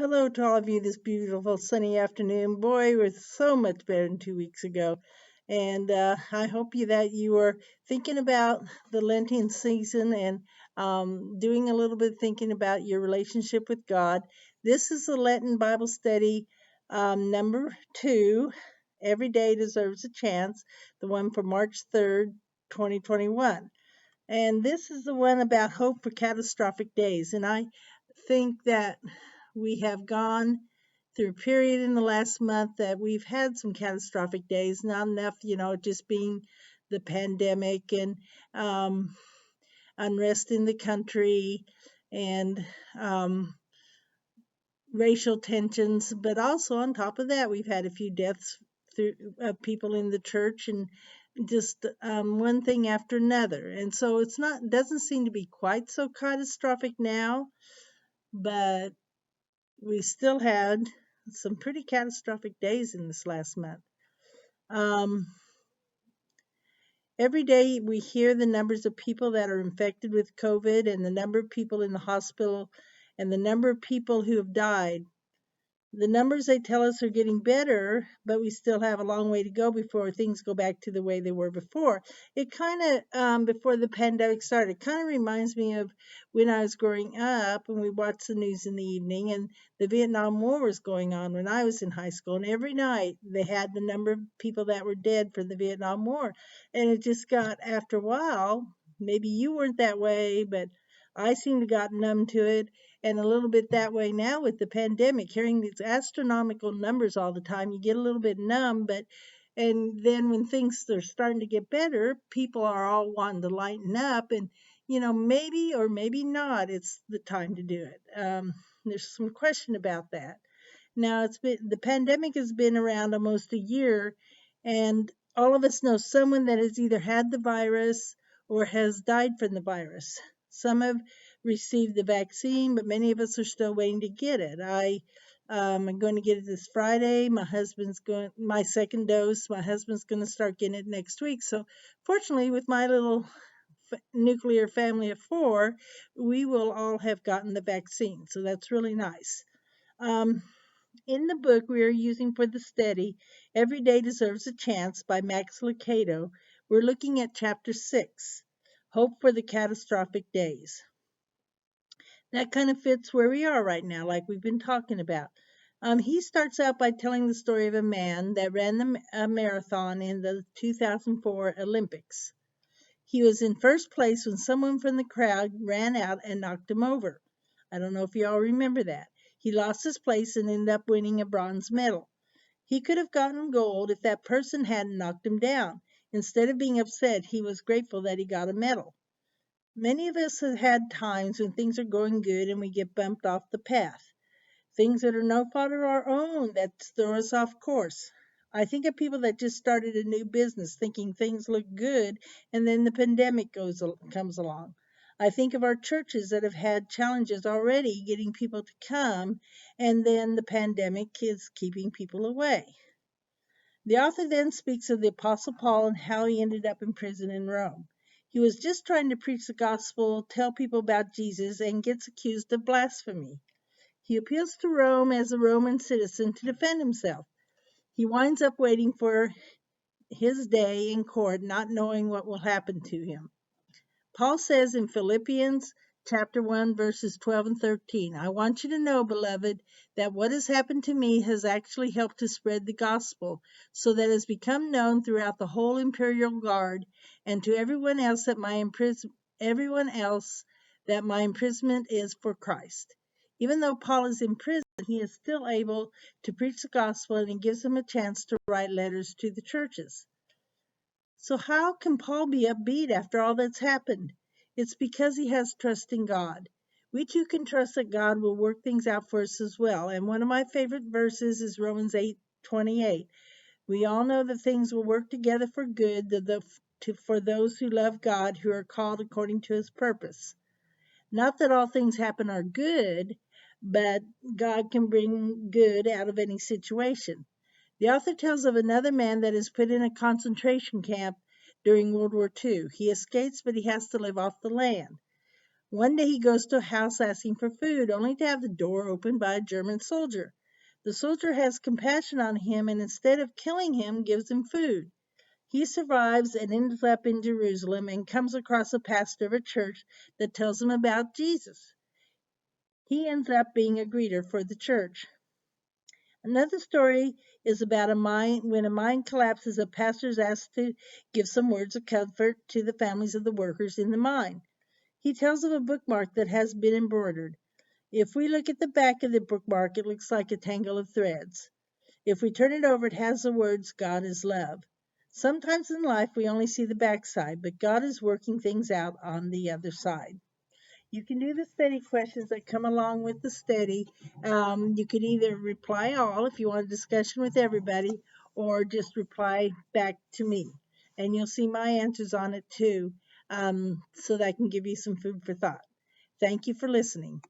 Hello to all of you this beautiful sunny afternoon. Boy, we're so much better than 2 weeks ago. And I hope that you are thinking about the Lenten season and doing a little bit of thinking about your relationship with God. This is the Lenten Bible study number 2. Every day deserves a chance, the one for March 3rd, 2021. And this is the one about hope for catastrophic days. And I think that we have gone through a period in the last month that we've had some catastrophic days, not enough, just being the pandemic and unrest in the country and racial tensions, but also on top of that, we've had a few deaths through people in the church and just one thing after another. And so it's not doesn't seem to be quite so catastrophic now, but we still had some pretty catastrophic days in this last month. Um, every day we hear the numbers of people that are infected with COVID and the number of people in the hospital and the number of people who have died. The numbers they tell us are getting better, but we still have a long way to go before things go back to the way they were before. It kind of, before the pandemic started, kind of reminds me of when I was growing up and we watched the news in the evening and the Vietnam War was going on when I was in high school. And every night they had the number of people that were dead for the Vietnam War. And it just got, after a while, maybe you weren't that way, but I seem to got numb to it and a little bit that way now with the pandemic, hearing these astronomical numbers all the time, you get a little bit numb, but and then when things are starting to get better, people are all wanting to lighten up and maybe or maybe not, it's the time to do it. There's some question about that. Now the pandemic has been around almost a year, and all of us know someone that has either had the virus or has died from the virus. Some have received the vaccine, but many of us are still waiting to get it. I'm going to get it this Friday. My second dose. My husband's going to start getting it next week. So, fortunately, with my little nuclear family of 4, we will all have gotten the vaccine. So that's really nice. In the book we are using for the study, Every Day Deserves a Chance by Max Lucado, we're looking at chapter 6, Hope for the Catastrophic Days. That kind of fits where we are right now, like we've been talking about. He starts out by telling the story of a man that ran a marathon in the 2004 Olympics. He was in first place when someone from the crowd ran out and knocked him over. I don't know if you all remember that. He lost his place and ended up winning a bronze medal. He could have gotten gold if that person hadn't knocked him down. Instead of being upset, he was grateful that he got a medal. Many of us have had times when things are going good and we get bumped off the path. Things that are no fault of our own that throw us off course. I think of people that just started a new business thinking things look good and then the pandemic comes along. I think of our churches that have had challenges already getting people to come and then the pandemic is keeping people away. The author then speaks of the Apostle Paul and how he ended up in prison in Rome. He was just trying to preach the gospel, tell people about Jesus, and gets accused of blasphemy. He appeals to Rome as a Roman citizen to defend himself. He winds up waiting for his day in court, not knowing what will happen to him. Paul says in Philippians chapter 1, verses 12 and 13, I want you to know, beloved, that what has happened to me has actually helped to spread the gospel, so that it has become known throughout the whole imperial guard and to everyone else that my imprisonment is for Christ. Even though Paul is in prison, he is still able to preach the gospel and it gives him a chance to write letters to the churches. So how can Paul be upbeat after all that's happened? It's because he has trust in God. We too can trust that God will work things out for us as well. And one of my favorite verses is Romans 8:28. We all know that things will work together for good for those who love God, who are called according to his purpose. Not that all things happen are good, but God can bring good out of any situation. The author tells of another man that is put in a concentration camp during World War II. He escapes, but he has to live off the land. One day he goes to a house asking for food, only to have the door opened by a German soldier. The soldier has compassion on him and instead of killing him, gives him food. He survives and ends up in Jerusalem and comes across a pastor of a church that tells him about Jesus. He ends up being a greeter for the church. Another story is about a mine. When a mine collapses, a pastor is asked to give some words of comfort to the families of the workers in the mine. He tells of a bookmark that has been embroidered. If we look at the back of the bookmark, it looks like a tangle of threads. If we turn it over, it has the words, God is love. Sometimes in life we only see the backside, but God is working things out on the other side. You can do the study questions that come along with the study. You can either reply all if you want a discussion with everybody, or just reply back to me. And you'll see my answers on it too, so that I can give you some food for thought. Thank you for listening.